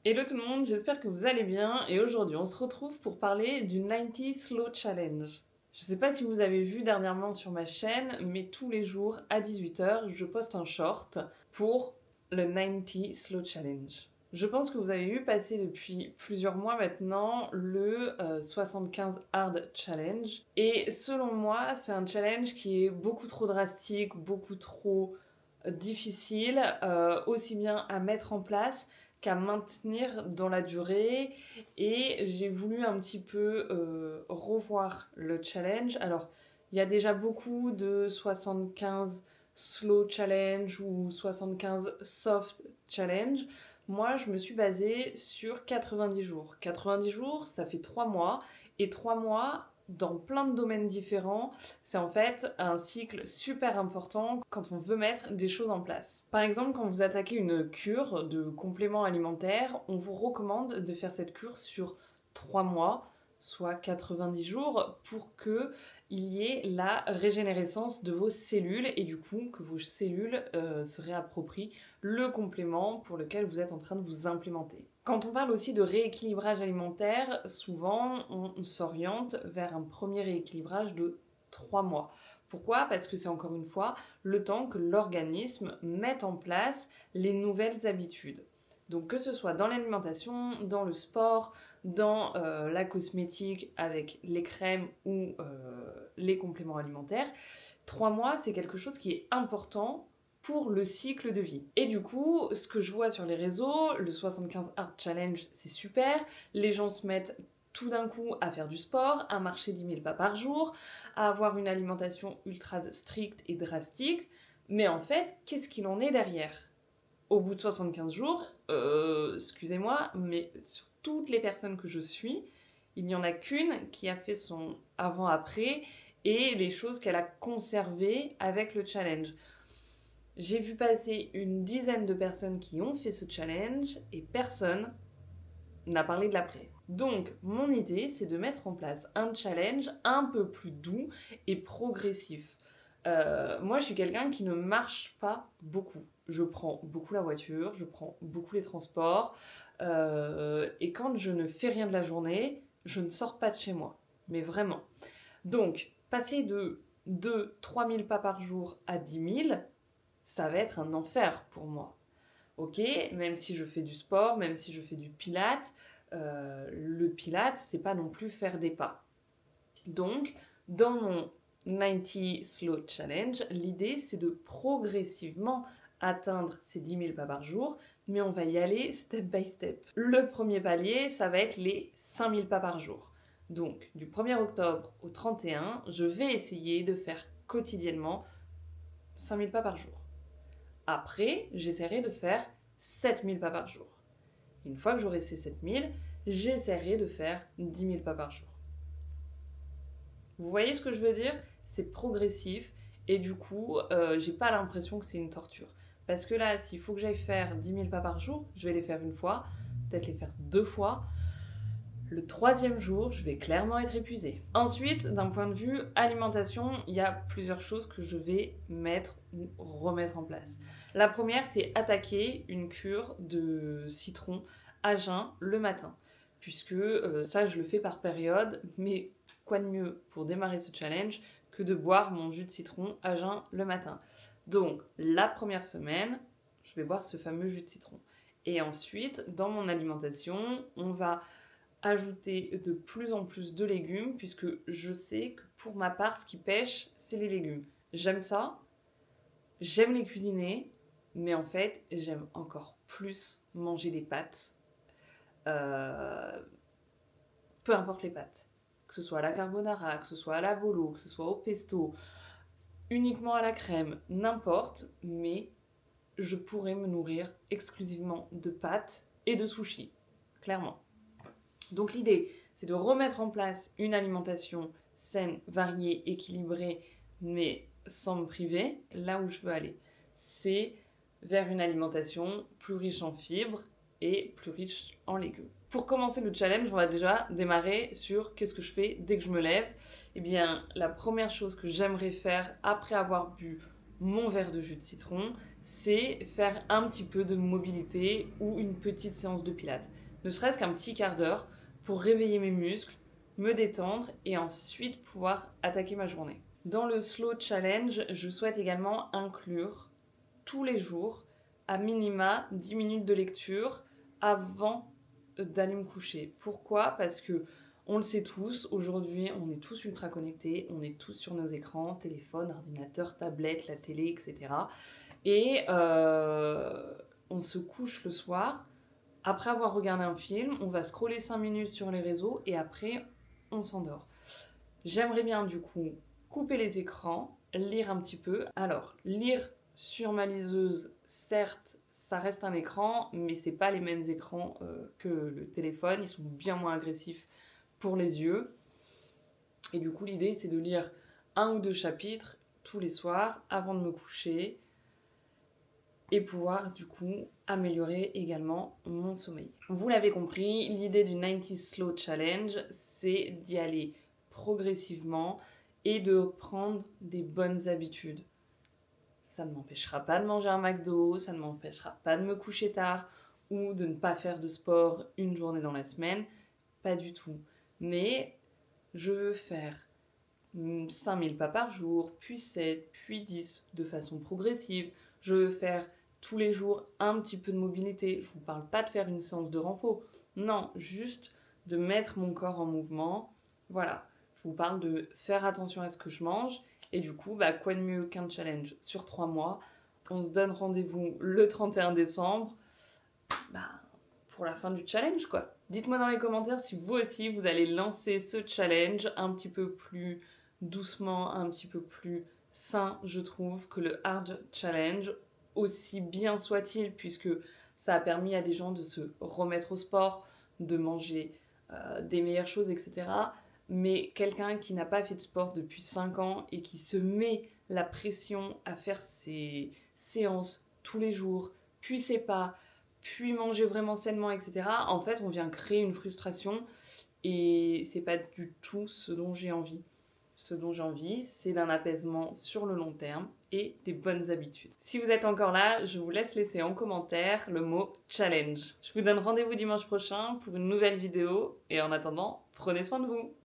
Hello tout le monde, j'espère que vous allez bien et aujourd'hui on se retrouve pour parler du 90 Slow Challenge. Je sais pas si vous avez vu dernièrement sur ma chaîne, mais tous les jours à 18h je poste un short pour le 90 Slow Challenge. Je pense que vous avez vu passer depuis plusieurs mois maintenant le 75 Hard Challenge et selon moi c'est un challenge qui est beaucoup trop drastique, beaucoup trop difficile, aussi bien à mettre en place qu'à maintenir dans la durée et j'ai voulu un petit peu revoir le challenge. Alors, il y a déjà beaucoup de 75 slow challenge ou 75 soft challenge. Moi, je me suis basée sur 90 jours. 90 jours, ça fait 3 mois et 3 mois dans plein de domaines différents. C'est en fait un cycle super important quand on veut mettre des choses en place. Par exemple, quand vous attaquez une cure de compléments alimentaires, on vous recommande de faire cette cure sur 3 mois, soit 90 jours, pour que il y ait la régénérescence de vos cellules et du coup que vos cellules se réapproprient le complément pour lequel vous êtes en train de vous implémenter. Quand on parle aussi de rééquilibrage alimentaire, souvent on s'oriente vers un premier rééquilibrage de 3 mois. Pourquoi? Parce que c'est encore une fois le temps que l'organisme mette en place les nouvelles habitudes. Donc que ce soit dans l'alimentation, dans le sport, dans la cosmétique avec les crèmes ou les compléments alimentaires, 3 mois c'est quelque chose qui est important pour le cycle de vie. Et du coup, ce que je vois sur les réseaux, le 75 Hard Challenge, c'est super. Les gens se mettent tout d'un coup à faire du sport, à marcher 10 000 pas par jour, à avoir une alimentation ultra stricte et drastique. Mais en fait, qu'est-ce qu'il en est derrière? Au bout de 75 jours, excusez-moi, mais sur toutes les personnes que je suis, il n'y en a qu'une qui a fait son avant-après et les choses qu'elle a conservées avec le challenge. J'ai vu passer une dizaine de personnes qui ont fait ce challenge et personne n'a parlé de l'après. Donc, mon idée, c'est de mettre en place un challenge un peu plus doux et progressif. Moi, je suis quelqu'un qui ne marche pas beaucoup. Je prends beaucoup la voiture, je prends beaucoup les transports. Et quand je ne fais rien de la journée, je ne sors pas de chez moi. Mais vraiment. Donc, passer de 2-3 000 pas par jour à 10 000, ça va être un enfer pour moi. Ok, même si je fais du sport, même si je fais du pilate, le pilate, c'est pas non plus faire des pas. Donc, dans mon 90 Slow Challenge, l'idée c'est de progressivement atteindre ces 10 000 pas par jour, mais on va y aller step by step. Le premier palier, ça va être les 5 000 pas par jour. Donc, du 1er octobre au 31, je vais essayer de faire quotidiennement 5 000 pas par jour. Après, j'essaierai de faire 7 000 pas par jour. Une fois que j'aurai ces 7 000, j'essaierai de faire 10 000 pas par jour. Vous voyez ce que je veux dire? C'est progressif et du coup, j'ai pas l'impression que c'est une torture. Parce que là, s'il faut que j'aille faire 10 000 pas par jour, je vais les faire une fois, peut-être les faire 2 fois. Le 3e jour, je vais clairement être épuisée. Ensuite, d'un point de vue alimentation, il y a plusieurs choses que je vais mettre ou remettre en place. La première, c'est attaquer une cure de citron à jeun le matin. Puisque ça, je le fais par période, mais quoi de mieux pour démarrer ce challenge que de boire mon jus de citron à jeun le matin. Donc, la première semaine, je vais boire ce fameux jus de citron. Et ensuite, dans mon alimentation, on va ajouter de plus en plus de légumes, puisque je sais que pour ma part, ce qui pêche, c'est les légumes. J'aime ça, j'aime les cuisiner, mais en fait, j'aime encore plus manger des pâtes. Euh, peu importe les pâtes. Que ce soit à la carbonara, que ce soit à la bolo, que ce soit au pesto, uniquement à la crème, n'importe, mais je pourrais me nourrir exclusivement de pâtes et de sushis, clairement. Donc l'idée, c'est de remettre en place une alimentation saine, variée, équilibrée, mais sans me priver. Là où je veux aller, c'est vers une alimentation plus riche en fibres et plus riche en légumes. Pour commencer le challenge, on va déjà démarrer sur qu'est-ce que je fais dès que je me lève. Eh bien, la première chose que j'aimerais faire après avoir bu mon verre de jus de citron, c'est faire un petit peu de mobilité ou une petite séance de pilates. Ne serait-ce qu'un petit quart d'heure pour réveiller mes muscles, me détendre et ensuite pouvoir attaquer ma journée. Dans le Slow Challenge, je souhaite également inclure tous les jours à minima 10 minutes de lecture avant d'aller me coucher. Pourquoi ? Parce que on le sait tous, aujourd'hui on est tous ultra connectés, on est tous sur nos écrans, téléphone, ordinateur, tablette, la télé, etc. Et on se couche le soir, après avoir regardé un film, on va scroller 5 minutes sur les réseaux et après on s'endort. J'aimerais bien du coup couper les écrans, lire un petit peu. Alors, lire sur ma liseuse, certes, ça reste un écran, mais c'est pas les mêmes écrans que le téléphone. Ils sont bien moins agressifs pour les yeux. Et du coup, l'idée, c'est de lire 1 ou 2 chapitres tous les soirs avant de me coucher et pouvoir du coup améliorer également mon sommeil. Vous l'avez compris, l'idée du 90 Slow Challenge, c'est d'y aller progressivement et de prendre des bonnes habitudes. Ça ne m'empêchera pas de manger un McDo, ça ne m'empêchera pas de me coucher tard ou de ne pas faire de sport une journée dans la semaine, pas du tout. Mais je veux faire 5000 pas par jour, puis 7, puis 10 de façon progressive. Je veux faire tous les jours un petit peu de mobilité. Je ne vous parle pas de faire une séance de renfo. Non, juste de mettre mon corps en mouvement. Voilà, je vous parle de faire attention à ce que je mange. Et du coup, quoi de mieux qu'un challenge sur 3 mois. On se donne rendez-vous le 31 décembre pour la fin du challenge, quoi. Dites-moi dans les commentaires si vous aussi, vous allez lancer ce challenge un petit peu plus doucement, un petit peu plus sain, je trouve, que le Hard Challenge, aussi bien soit-il, puisque ça a permis à des gens de se remettre au sport, de manger des meilleures choses, etc. Mais quelqu'un qui n'a pas fait de sport depuis 5 ans et qui se met la pression à faire ses séances tous les jours, puis ses pas, puis manger vraiment sainement, etc. En fait, on vient créer une frustration et c'est pas du tout ce dont j'ai envie. Ce dont j'ai envie, c'est d'un apaisement sur le long terme et des bonnes habitudes. Si vous êtes encore là, je vous laisse laisser en commentaire le mot challenge. Je vous donne rendez-vous dimanche prochain pour une nouvelle vidéo et en attendant, prenez soin de vous.